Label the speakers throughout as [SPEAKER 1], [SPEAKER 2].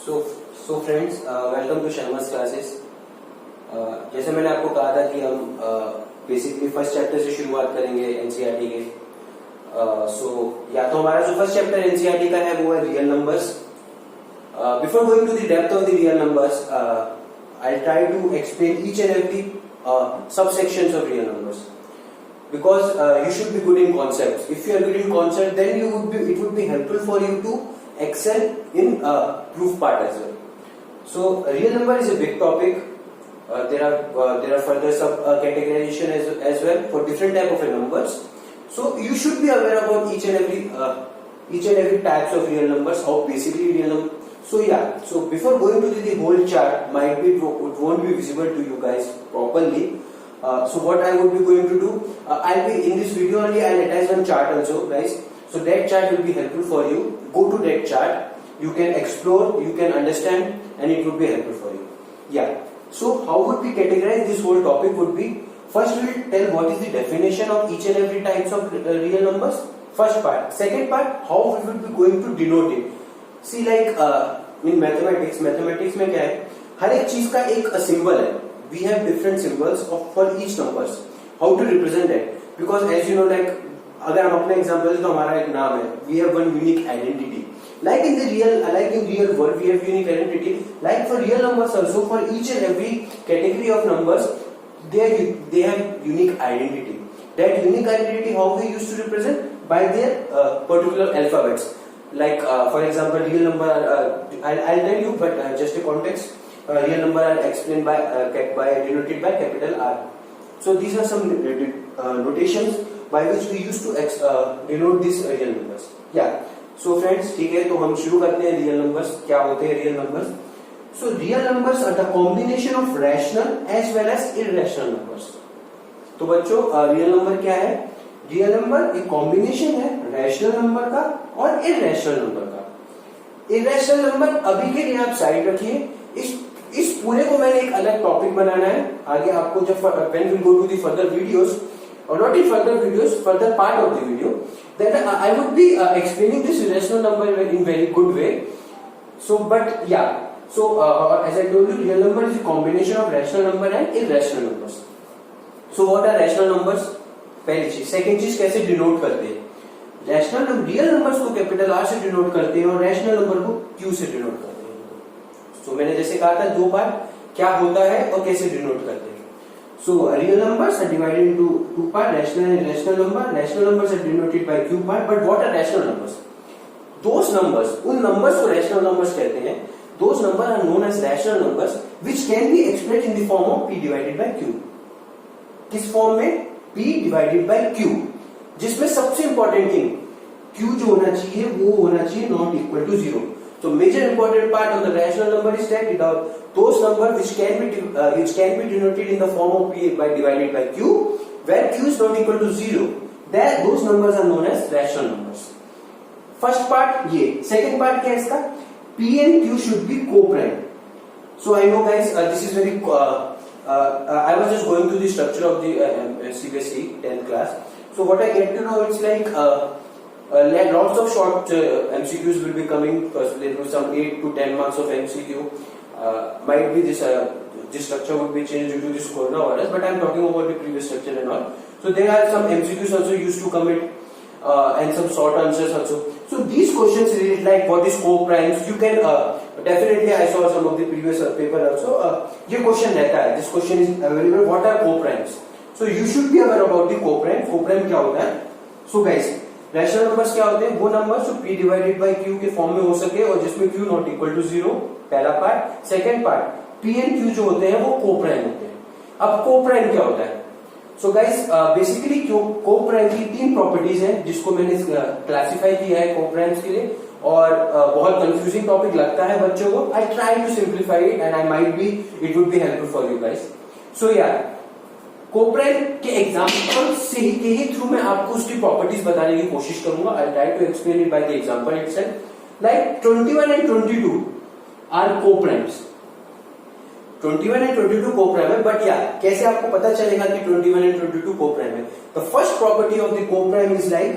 [SPEAKER 1] So friends, welcome to Sharma's classes. जैसे मैंने आपको कहा था कि हम बेसिकली फर्स्ट चैप्टर से शुरुआत करेंगे एनसीईआरटी के। या तो हमारा जो फर्स्ट चैप्टर एनसीईआरटी का है वो है real numbers. Before going to the depth of the real numbers, I try to explain each and every subsections of real numbers, because you should be good in concepts. If you are good in concept, then it would be helpful for you to excel in proof part as well. So real number is a big topic. There are further sub categorization as well for different type of numbers. So you should be aware about each and every types of real numbers, how basically real number. So before going to the whole chart, it won't be visible to you guys properly. So what I would be going to do, I'll be in this video only, I'll attach one chart also, guys. So that chart will be helpful for you. Go to that chart, you can explore, you can understand, and it would be helpful for you. Yeah. So how would we categorize this whole topic would be, first we will tell what is the definition of each and every types of real numbers. First part. Second part, how we would be going to denote it. See, like in mathematics में क्या है, हर एक चीज का एक symbol है. We have different symbols for each numbers. How to represent that? Because as you know, like अगर हम अपने एग्जांपल तो हमारा एक नाम है. We have one unique identity. Like in real world, we have unique identity. Like for real numbers also, for each and every category of numbers, they have unique identity. That unique identity, how we used to represent by their particular alphabets. Like for example, real number. I'll tell you, but just a context. Real number are explained by denoted by capital R. So these are some notations by which we used to denote these real numbers. Yeah. So friends, ठीक है, तो हम शुरू करते हैं real numbers. क्या होते हैं real numbers? So real numbers are the combination of rational as well as irrational numbers. तो बच्चों, real number क्या है? रियल नंबर एक कॉम्बिनेशन है रैशनल नंबर का और इरैशनल नंबर का. इरैशनल नंबर अभी के लिए आप साइड रखिए. इस पूरे को मैंने एक अलग टॉपिक बनाना है. आगे आपको जब when we go to the further videos, or not in further videos, further part of the video, that I would be explaining this irrational number in very good way. So as I told you, real number is a combination of rational number and irrational numbers. So what are rational numbers? पहली चीज. Second चीज, कैसे denote करते हैं. Real numbers को capital R से denote करते हैं और रैशनल नंबर को क्यू से डिनोट करते हैं. सो मैंने जैसे कहा था, दो पार्ट, क्या होता है और कैसे डिनोट करते हैं. So real numbers are divided into two part, rational and irrational number. Rational numbers are denoted by Q part. But what are rational numbers? Those numbers, उन नंबर्स को रैशनल नंबर्स कहते हैं. Those number are known as rational numbers which can be expressed in the form of p divided by q. किस form में? p divided by q, जिसमें सबसे important thing q जो होना चाहिए वो होना चाहिए not equal to 0. So major important part of the rational number is that those numbers which can be denoted in the form of p by divided by q, where q is not equal to 0, that those numbers are known as rational numbers. First part ये. Second part क्या है इसका? p and q should be co-prime. So I know guys, this is very I was just going through the structure of the CBSE 10th class. So what I get to know, it's like lots of short MCQs will be coming. Because there will be some 8 to 10 marks of MCQ. Might be this structure would be changed due to this coronavirus, but I am talking about the previous structure and all. So there are some MCQs also used to come and some short answers also. So these questions related like what is co-primes, you can definitely, I saw some of the previous paper also. ये question रहता है. This question is available. What are co-primes? So you should be aware about the co-prime. Co-prime क्या होता है? So guys, rational numbers क्या होते हैं? वो नंबर्स जो p डिवाइडेड बाय q के फॉर्म में हो सके और जिसमें q नॉट इक्वल टू 0. पहला part. Second part, p and q जो होते हैं वो को-प्राइम होते हैं. अब को-प्राइम क्या होता है? सो गाइस, बेसिकली को-प्राइम की 3 प्रॉपर्टीज हैं जिसको मैंने क्लासिफाई किया है को-प्राइम्स के लिए. और बहुत कंफ्यूजिंग टॉपिक लगता है बच्चों को. I try to simplify it and I might be it would be helpful for you guys. So यार, को-प्राइम के एग्जांपल से ही थ्रू मैं आपको उसकी प्रॉपर्टीज बताने की कोशिश करूंगा. I try to explain it by the example itself. Like 21 and 22 are coprimes. 21 and 22 coprime है. बट यार, कैसे आपको पता चलेगा कि 21 एंड 22 को-प्राइम है? The first property of the coprime is like,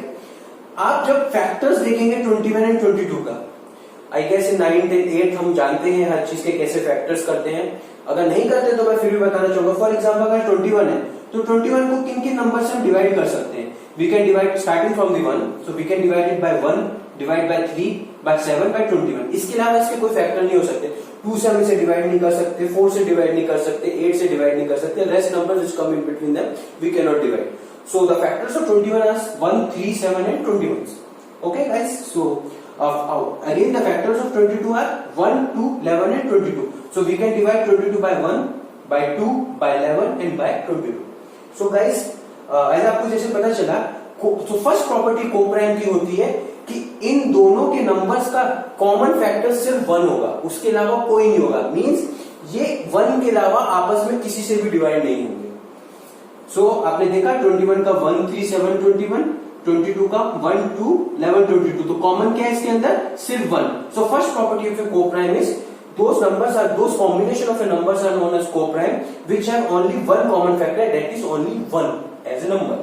[SPEAKER 1] आप जब फैक्टर्स देखेंगे 21 एंड 22 का, I guess in 9th and 8th हम जानते हैं हर चीज के कैसे फैक्टर्स करते हैं। अगर नहीं करते तो मैं फिर भी बताना चाहूंगा। फॉर एग्जाम्पल अगर 21 है तो 21 को किन किन नंबर से हम डिवाइड कर सकते हैं? We can divide starting from the 1, so we can divide it by 1, divide by 3, by 7, by 21। इसके अलावा इसके कोई फैक्टर नहीं हो सकते। 2 से हम इसे डिवाइड नहीं कर सकते, 4 से डिवाइड नहीं कर सकते, 8 से डिवाइड नहीं कर सकते। Rest numbers which come in between them we cannot divide. So the factors of 21 are 1, 3, 7 and 21. Okay guys, so again the factors of 22 are 1, 2, 11 and 22. So we can divide 22 by 1, by 2, by 11 and by 22. So guys, ऐसा आपको जैसे पता चला, तो first property coprime की होती है कि इन दोनों के नंबर्स का कॉमन फैक्टर सिर्फ 1 होगा, उसके अलावा कोई नहीं होगा। मींस ये 1 के अलावा आपस में किसी से भी डिवाइड नहीं होंगे। सो आपने देखा 21 का 1, 3, 7, 21, 22 का 1, 2, 11, 22। तो कॉमन क्या है इसके अंदर? सिर्फ 1। So first property of A coprime is those combination of a numbers are known as coprime which have only one common factor, that is only 1 as a number.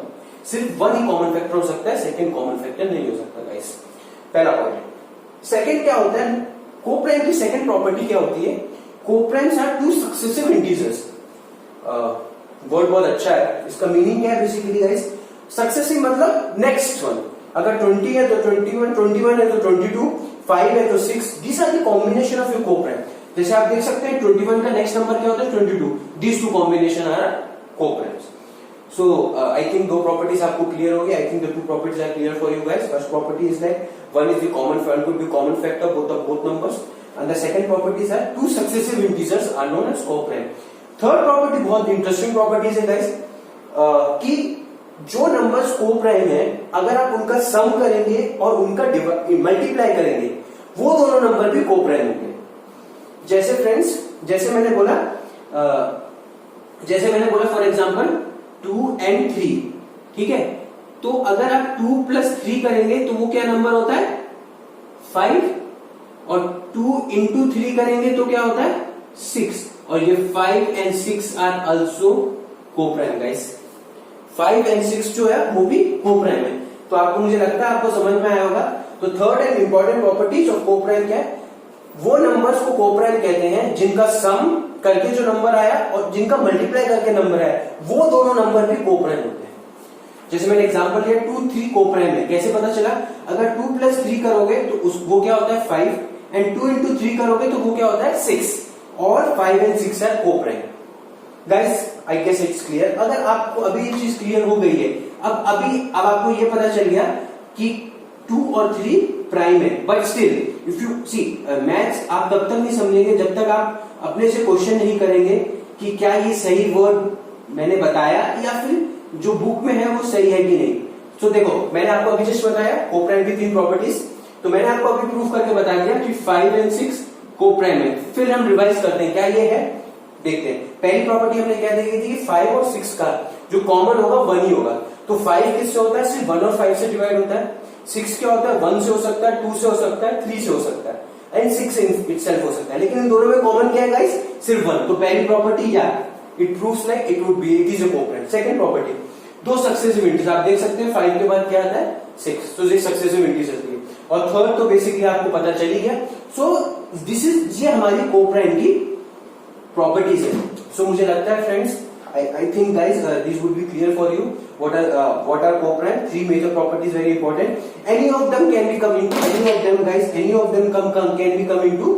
[SPEAKER 1] सिर्फ 1 ही कॉमन फैक्टर हो सकता है, second common factor नहीं हो सकता guys. पहला point. Second क्या होता है? कोप्राइम की सेकंड प्रॉपर्टी क्या होती है? Coprimes are two successive integers. Word बहुत अच्छा है। इसका मीनिंग क्या है बेसिकली गाइस? सक्सेसिव मतलब नेक्स्ट वन। अगर 20 है तो 21, 21 है तो 22, 5 है तो 6। This are the combination of your coprime. जैसे आप देख सकते हैं 21 का नेक्स्ट नंबर क्या होता है? 22। This two combination are coprimes. So I think दो प्रॉपर्टीज आपको क्लियर हो गई। I think the two properties are clear for you guys. First property is like one is the common factor, could be common factor both numbers, and the second properties are two successive integers are known as coprime. Third property बहुत interesting properties है guys, कि जो numbers coprime है अगर आप उनका सम करेंगे और उनका मल्टीप्लाई करेंगे वो दोनों नंबर भी कोप्राइम होंगे। जैसे फ्रेंड्स, जैसे मैंने बोला फॉर एग्जांपल 2 and 3, ठीक है। तो अगर आप 2 + 3 करेंगे तो वो क्या नंबर होता है? 5। और 2 × 3 करेंगे तो क्या होता है? 6। और ये 5 and 6 are also coprime guys. 5 and 6 जो है वो भी कोप्राइम है। तो आपको, मुझे लगता है आपको समझ में आया होगा। तो third and important properties of coprime क्या है? वो नंबर्स को कोप्राइम कहते हैं जिनका सम करके जो नंबर आया और जिनका मल्टीप्लाई करके नंबर आया, वो दोनों नंबर भी कोप्राइम होते हैं। जैसे मैंने एग्जांपल लिया 2, 3 कोप्राइम है। कैसे पता चला? अगर 2 + 3 करोगे तो वो क्या होता है? 5। एंड 2 × 3 करोगे तो वो क्या होता है? 6। और 5 and 6 are coprime. Guys I guess it's clear. अगर आपको अभी ये चीज क्लियर हो गई है, अब आपको ये पता चल गया कि 2 और 3 प्राइम है। But still if you see maths आप तब तक नहीं समझेंगे जब तक आप अपने से क्वेश्चन नहीं करेंगे कि क्या ये सही वर्ड मैंने बताया या फिर जो बुक में है वो सही है कि नहीं। तो देखो, मैंने आपको अभी जस्ट बताया कोप्राइम की 3 प्रॉपर्टीज, तो मैंने आपको अभी प्रूफ करके बता दिया कि 5 and 6 कोप्राइम है। फिर हम रिवाइज करते हैं क्या ये है, देखते हैं। पहली प्रॉपर्टी हमने क्या देखी थी? 5 और 6 का जो कॉमन होगा 1 ही होगा। तो 5 किससे होता है? सिर्फ 1 और 5 से डिवाइड होता है। 6 क्या होता है? 1 से हो सकता है, 2 से हो सकता है, 3 से हो सकता है, एंड 6 इटसेल्फ हो सकता है। लेकिन इन दोनों में कॉमन क्या है गाइस? सिर्फ 1। तो पहली प्रॉपर्टी या it proves like it would B, it is a coprime. Second property, दो सक्सेसिव इंटीजर्स। आप देख सकते हैं 5 के बाद क्या आता है? 6। तो ये सक्सेसिव इंटीजर्स है। और थर्ड तो बेसिकली आपको पता चल ही गया। सो दिस इज, ये हमारी कोप्राइम की प्रॉपर्टीज है। सो मुझे लगता है friends, I think guys this would be clear for you what are coprime. 3 major properties very important. Any of them can be come into, any of them guys, any of them can be come into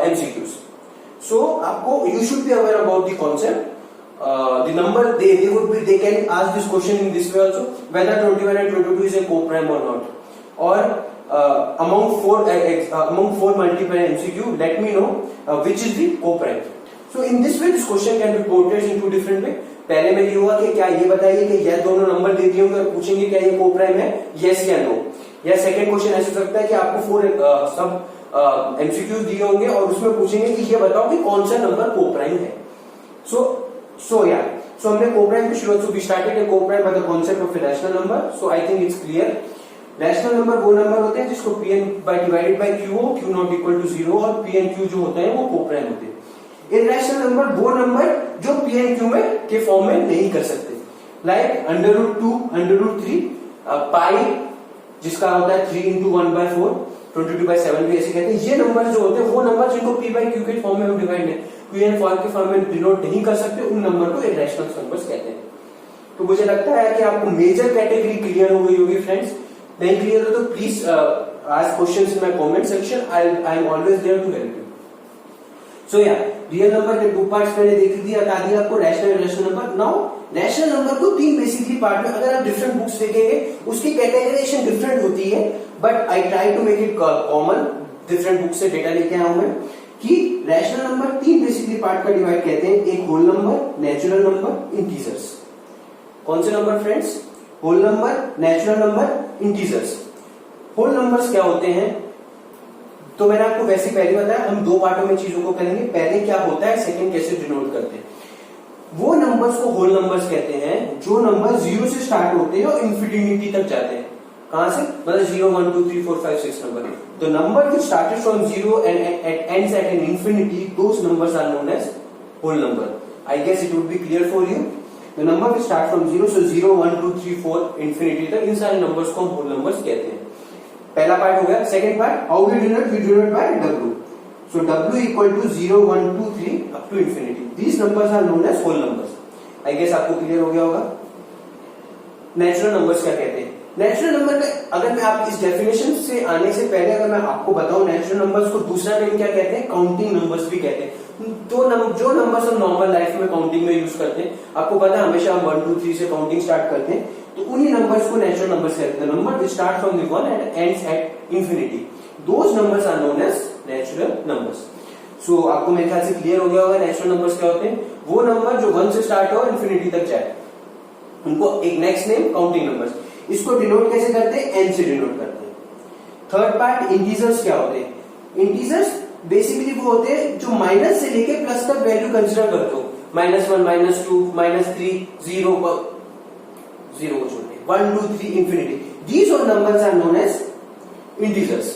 [SPEAKER 1] MCQs. So आपको, you should be aware about the concept. The number they can ask this question in this way also, whether 21 and 22 is a coprime or not. Or among four multiple MCQ, let me know which is the coprime. So in this way this question can be portrayed in 2 different way. पहले में ये हुआ कि क्या ये बताइए कि यह दोनों नंबर दे दिए होंगे और पूछेंगे क्या ये कोप्राइम है, यस या नो। या सेकंड क्वेश्चन ऐसा सकता है कि आपको 4 सब एमसीक्यू दिए होंगे और उसमें पूछेंगे कि ये बताओ कि कौन सा नंबर कोप्राइम है। सो हमने कोप्राइम की शुरुआत, so we started a coprime by the concept of rational number. So I think it's clear. Rational number वो नंबर होते हैं जिसको Pn डिवाइडेड बाय Q हो, Q नॉट इक्वल टू 0, और P एंड Q जो होते हैं वो कोप्राइम होते हैं। इर्रेशनल नंबर वो नंबर जो P एंड Q में के फॉर्म में नहीं कर सकते, लाइक √2, √3, पाई जिसका होता है 3 × 1/4, 22/7 भी ऐसे कहते हैं। ये नंबर जो होते हैं वो नंबर जिनको p बाई q के फॉर्म में हम डिवाइड है q एंड फॉर्म के फॉर्म में डिनोट नहीं कर सकते, उन नंबर को इरेशनल नंबर्स कहते हैं। तो मुझे लगता है कि आपको मेजर कैटेगरी क्लियर हो गई होगी फ्रेंड्स। नहीं क्लियर हो तो please ask questions in my comment section, I am always there to help you. So या रियल नंबर के दो पार्ट्स मैंने देख दिया, बता दिया आपको रैशनल और irrational number. Now rational number को तीन बेसिकली पार्ट में, अगर आप डिफरेंट बुक्स देखेंगे उसकी कैटेगराइजेशन डिफरेंट होती है, but I try to make it common. Different book से डेटा लेके आया हूं मैं कि रैशनल नंबर तीन बेसिकली पार्ट का डिवाइड कहते हैं, एक whole number, natural number, integers. कौन से number friends? Whole number, natural number, integers. Whole numbers क्या होते हैं तो मैंने आपको वैसे पहले बताया, हम दो पार्टों में चीजों को करेंगे। पहले क्या होता है, सेकंड कैसे डिनोट करते हैं। वो नंबर्स को होल नंबर्स कहते हैं जो नंबर 0 से स्टार्ट होते हैं और इंफिनिटी तक जाते हैं। कहां से? मतलब 0 1 2 3 4 5 6 नंबर। तो number which started from 0 and ends at an infinity, those numbers are known as whole number. I guess it would be clear for you. The number which start from 0, so 0 1 2 3 4 infinity तक, इन सारे numbers को हम whole numbers कहते हैं। पहला part हो गया। Second part, how we denote by W. So W equal to 0 1 2 3 up to infinity. These numbers are known as whole numbers. I guess आपको क्लियर हो गया होगा। नेचुरल नंबर्स क्या कहते हैं? नेचुरल नंबर का अगर मैं आप इस डेफिनेशन से आने से पहले अगर मैं आपको बताऊं, नेचुरल नंबर्स को दूसरा नेम क्या कहते हैं? काउंटिंग नंबर्स भी कहते हैं। तो जो नंबर्स हम नॉर्मल लाइफ में काउंटिंग में यूज करते हैं, आपको पता है हमेशा हम 1 2 3 से काउंटिंग स्टार्ट करते हैं, तो उन्हीं नंबर्स को नेचुरल नंबर्स कहते हैं। Number which start from the 1 and ends at infinity, those numbers are known as natural numbers. So आपको मेरे ख्याल से क्लियर हो गया होगा नेचुरल नंबर्स क्या होते हैं। वो नंबर जो 1 से स्टार्ट हो इंफिनिटी तक जाए, उनको एक नेक्स्ट नेम काउंटिंग नंबर्स। इसको डिनोट कैसे करते हैं? एन से डिनोट करते हैं। थर्ड पार्ट, इंटीजर्स क्या होते हैं? इंटीजर्स बेसिकली वो होते हैं जो माइनस से लेके प्लस तक वैल्यू कंसिडर करते हो। -1 -2 -3 0 0 को छोड़ के 1 2 3 infinity, these all numbers are known as integers.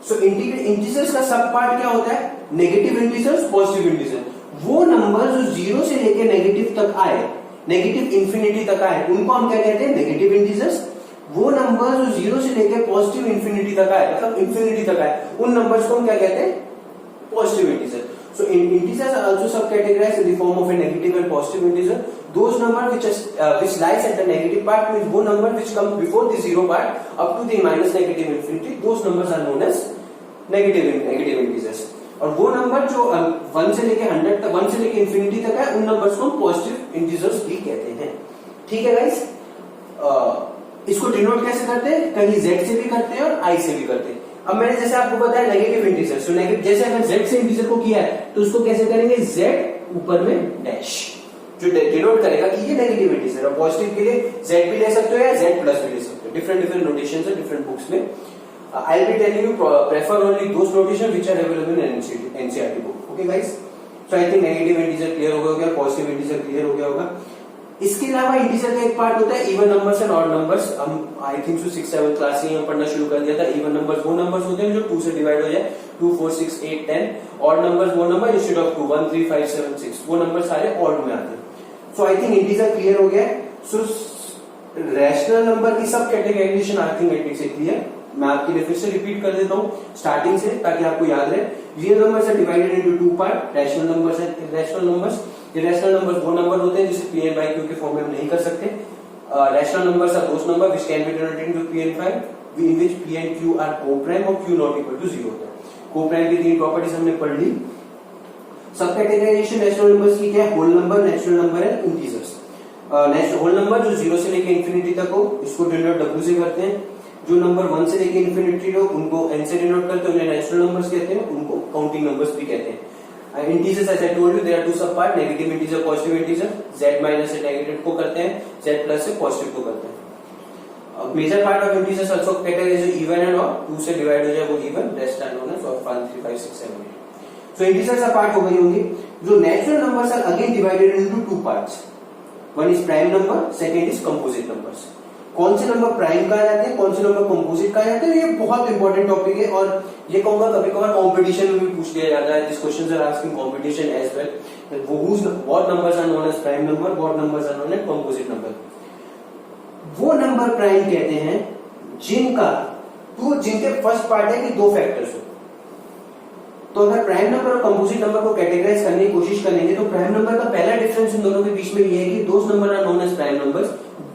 [SPEAKER 1] So integers का सब पार्ट क्या होता है? Negative integers, positive integer. वो नंबर जो 0 से लेके नेगेटिव तक आए, नेगेटिव इंफिनिटी तक आए, उनको हम क्या कहते हैं? Negative integers. वो नंबर जो 0 से लेके पॉजिटिव इंफिनिटी तक आए, मतलब इंफिनिटी तक आए, उन नंबर्स को हम क्या कहते हैं? Positive integer. So integers are also subcategorized in the form of a negative and positive integer. Those number which lies at the negative part means वो number which come before the zero part up to the minus negative infinity, those numbers are known as negative integers. और वो number जो 1 से लेके 100 तक, 1 से लेके infinity तक है, उन नंबर्स को हम पॉजिटिव इंटीजर्स भी कहते हैं। ठीक है गाइस, इसको डिनोट कैसे करते हैं? कहीं z से भी करते हैं और i से भी करते हैं। अब मैंने जैसे आपको बताया नेगेटिव इंटीजर, सो नेगेटिव जैसे अगर z से इंटीजर को किया है तो उसको कैसे करेंगे? z ऊपर में डैश, जो डिनोट करेगा कि ये नेगेटिव इंटीजर है। पॉजिटिव के लिए z भी ले सकते हो या z प्लस भी ले सकते हो। डिफरेंट नोटेशंस है डिफरेंट बुक्स में। I will tell you prefer only those notation which are available in NCERT book. Okay guys, so I think negative integer clear हो गया, पॉजिटिव इंटीजर क्लियर हो गया होगा। इसके अलावा इंटीजर का एक पार्ट होता है even numbers and odd numbers. हम आई थिंक सो 6 7 क्लास ही हम पढ़ना शुरू कर दिया था। इवन नंबर्स वो नंबर्स होते हैं जो 2 से डिवाइड हो जाए, 2 4 6 8 10। ऑड नंबर्स वो नंबर इंस्टेड ऑफ 2 1 3 5 7 6, वो नंबर सारे ऑड में आते हैं। So I think integer clear हो गया है। सो रैशनल नंबर की sub categorisation I think it is clear. मैं आपके लिए फिर से रिपीट कर देता हूँ स्टार्टिंग से, ताकि आपको याद रहे। Real numbers are divided into 2 part, rational numbers and irrational numbers. Irrational numbers वो नंबर होते हैं जिसे p n by q के फॉर्म में हम नहीं कर सकते। Rational numbers are those number which can be denoted into p n by in which p and q are co-prime और q not equal to 0 होता है। co-prime की तीन प्रॉपर्टीज हमने पढ़ ली। सब कैटेगराइजेशन रैशनल नंबर्स की क्या है? Whole number, natural number and integers. Whole number जो 0 से लेके इंफिनिटी तक हो, इसको डिनोट w से करते हैं। जो नंबर 1 से लेके इंफिनिटी हो, उनको n से डिनोट करते हैं, उन्हें नेचुरल नंबर्स कहते हैं, उनको काउंटिंग नंबर्स भी कहते हैं। Integers as I told you there are two sub part, negative integer, positive integer. z minus से नेगेटिव को करते हैं, z प्लस से पॉजिटिव को करते हैं। Major part of integers also categorise even and odd, 2 से डिवाइड हो जाए वो even, rest are known as odd, 1 3 5 6 7 8। सो इंटीजर्स का पार्ट हो गई होंगी। जो natural numbers are again divided into 2 parts, one is prime number, second is composite numbers. कौन से नंबर प्राइम कहा जाते हैं, कौन से नंबर कंपोजिट कहा जाते हैं, ये बहुत इंपॉर्टेंट टॉपिक है। और ये कहूंगा कभी कभार कंपटीशन में भी पूछ लिया जाता है। This questions are asking competition as well, what numbers are known as prime number, what numbers are known as composite number. वो नंबर प्राइम कहते हैं जिनका टू जिनके फर्स्ट पार्ट है कि दो फैक्टर्स हो। तो अगर प्राइम नंबर और कंपोजिट नंबर को कैटेगराइज करने की कोशिश करेंगे तो प्राइम नंबर का पहला डिफरेंस इन दोनों के बीच में ये है कि those number are known as prime numbers.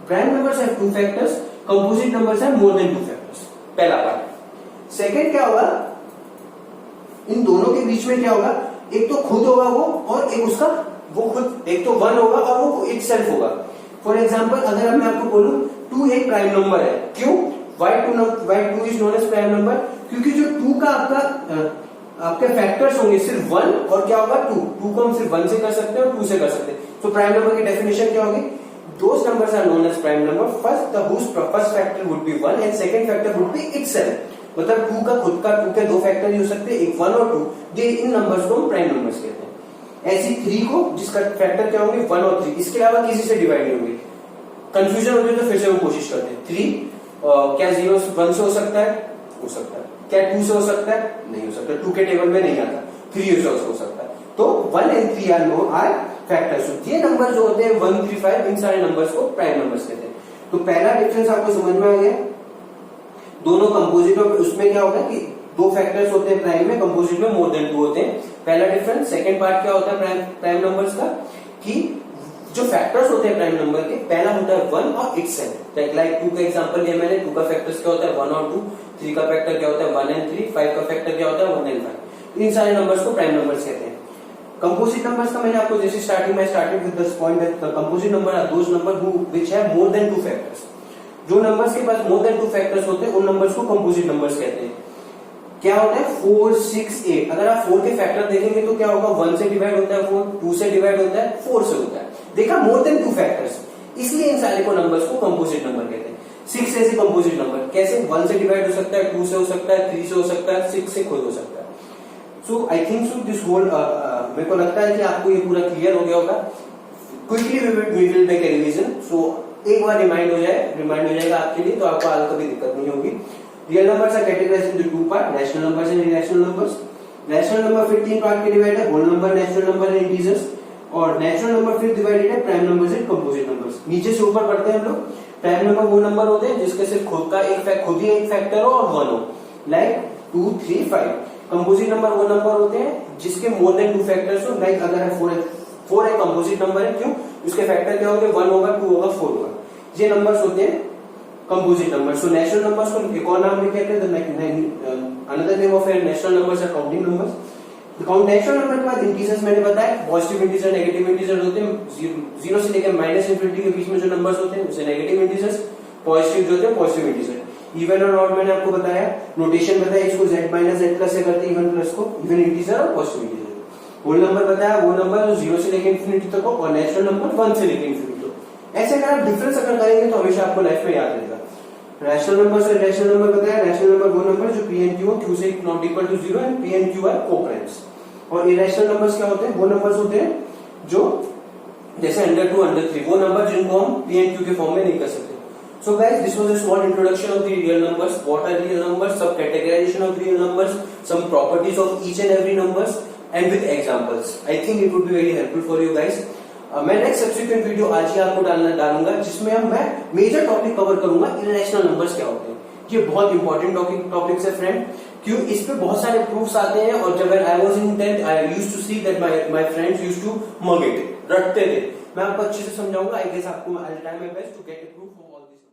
[SPEAKER 1] Prime numbers have two factors, composite numbers have more than two factors. पहला पार्ट। सेकंड क्या होगा, इन दोनों के बीच में क्या होगा, एक तो खुद होगा वो और एक उसका वो खुद, एक तो वन होगा और वो इटसेल्फ होगा। फॉर एग्जांपल अगर मैं आपको बोलूं टू एक प्राइम नंबर है, क्यों, why two is known as prime number, क्योंकि जो टू का आपके फैक्टर्स होंगे सिर्फ वन और क्या होगा टू को हम सिर्फ वन से कर सकते हैं और टू से कर सकते हैं। तो प्राइम नंबर की डेफिनेशन क्या होगी, those numbers are known as prime number first factor would be one and second factor would be itself. मतलब टू का खुद का, टू के दो फैक्टर ही हो सकते हैं, एक वन और टू, ये इन नंबर्स को हम प्राइम नंबर्स कहते हैं। ऐसी थ्री को जिसका फैक्टर क्या होंगे वन और थ्री, इसके अलावा किसी से डिवाइड नहीं होंगे। कंफ्यूजन होती है तो फिर से हम कोशिश करते हैं। थ्री क्या जीरो वन से हो सकता है, हो सकता है, क्या टू से हो सकता है, नहीं हो सकता, टू के टेबल में नहीं आता, थ्री से हो सकता है। तो one and three are no are factors. ये नंबर जो होते हैं 1 3 5 इन सारे नंबर्स को प्राइम नंबर्स कहते हैं। तो पहला डिफरेंस आपको समझ में आ गया, दोनों कंपोजिट और उसमें क्या होगा कि दो फैक्टर्स होते हैं प्राइम में, कंपोजिट में मोर देन टू होते हैं, पहला डिफरेंस। सेकंड पार्ट क्या होता है प्राइम नंबर्स का, कि जो फैक्टर्स होते हैं प्राइम नंबर के, पहला होता है वन और इटसेल्फ। लाइक टू का एग्जांपल लिया मैंने, टू का फैक्टर्स क्या होता है वन और टू, थ्री का फैक्टर क्या होता है वन एंड थ्री, फाइव का फैक्टर क्या होता है वन एंड फाइव। इन सारे नंबर्स को प्राइम नंबर्स कहते हैं। कंपोजिट नंबर्स का मैंने आपको जैसे स्टार्टिंग में started with this point that composite number are those number who which have more than two factors. जो नंबर्स के पास मोर देन टू फैक्टर्स होते हैं उन नंबर्स को कंपोजिट नंबर्स कहते हैं। क्या होता है 4 6 8, अगर आप 4 के फैक्टर देखेंगे तो क्या होगा, 1 से डिवाइड होता है 4, 2 से डिवाइड होता है 4 से होता है, देखा मोर देन टू फैक्टर्स, इसलिए इन सारे को नंबर्स को कंपोजिट नंबर कहते हैं। 6 ऐसे कंपोजिट नंबर कैसे, 1 से डिवाइड हो सकता है, 2 से हो सकता है, 3 से हो सकता है, 6 से खुद हो सकता है। So I think so this whole, मेरे को लगता है कि आपको ये पूरा क्लियर हो गया होगा। Quickly we will make a revision, so एक बार रिमाइंड हो जाएगा आपके लिए, तो आपको आगे कभी दिक्कत नहीं होगी। Real numbers are categorized into two part, rational numbers and irrational numbers. Rational number फिर तीन पार्ट के डिवाइड है, whole number, natural number and integers. और नेचुरल नंबर फिर डिवाइडेड है prime numbers and composite numbers. नीचे से ऊपर पढ़ते हैं हम लोग। प्राइम नंबर वो नंबर होते हैं जिसके सिर्फ खुद ही एक फैक्टर हो और वन हो, लाइक 2 3 5। कंपोजिट नंबर वो नंबर होते हैं जिसके मोर देन टू फैक्टर्स हो, लाइक अगर 4 एक कंपोजिट नंबर है, क्यों, उसके फैक्टर क्या होंगे, 1 होगा, 2 होगा, 4 होगा। ये नंबर्स होते हैं composite number. So natural numbers को एक और नाम भी कहते हैं, another name of natural numbers are counting numbers. Natural number के बाद इंटीजर्स मैंने बताया, पॉजिटिव इंटीजर, नेगेटिव इंटीजर होते हैं। 0 से लेकर -∞ के बीच में जो नंबर्स होते हैं उसे नेगेटिव इंटीजर्स, पॉजिटिव जो होते हैं पॉजिटिव इंटीजर। इवन और ऑड मैंने आपको बताया, नोटेशन बताया, इसको z - z+ से करते हैं, इवन प्लस को, इवन इंटीजर और पॉजिटिव इंटीजर। होल नंबर बताया, वो नंबर जो 0 से लेकर इंफिनिटी तक हो, और नेचुरल नंबर 1 से लेकर इंफिनिटी तक। ऐसे अगर आप डिफरेंस अगर करेंगे तो हमेशा आपको लाइफ में याद रहेगा। रैशनल नंबर से रैशनल नंबर बताया, रैशनल नंबर वो नंबर जो p and q हो, q से not equal to 0 and p and q are coprimes. और इरेशनल नंबर्स क्या होते हैं, वो नंबर्स होते हैं जो जैसे √2 √3, वो नंबर जिनको हम p and q के फॉर्म में नहीं कर सकते। So guys, this was a small introduction of the real numbers. What are real numbers? Some categorization of real numbers, some properties of each and every numbers, and with examples. I think it would be very helpful for you guys. मैं next subsequent video आज ही आपको डालूंगा जिसमें मैं major topic cover करूंगा, irrational numbers क्या होते हैं। ये बहुत इंपॉर्टेंट टॉपिक्स है फ्रेंड, क्यों, इस पे बहुत सारे प्रूफ्स आते हैं। और जब I was in 10th I used to see that my friends used to mug it, रटते थे। मैं आपको अच्छे से समझाऊंगा। आई गेस आपको I will try my best to get a proof of all this.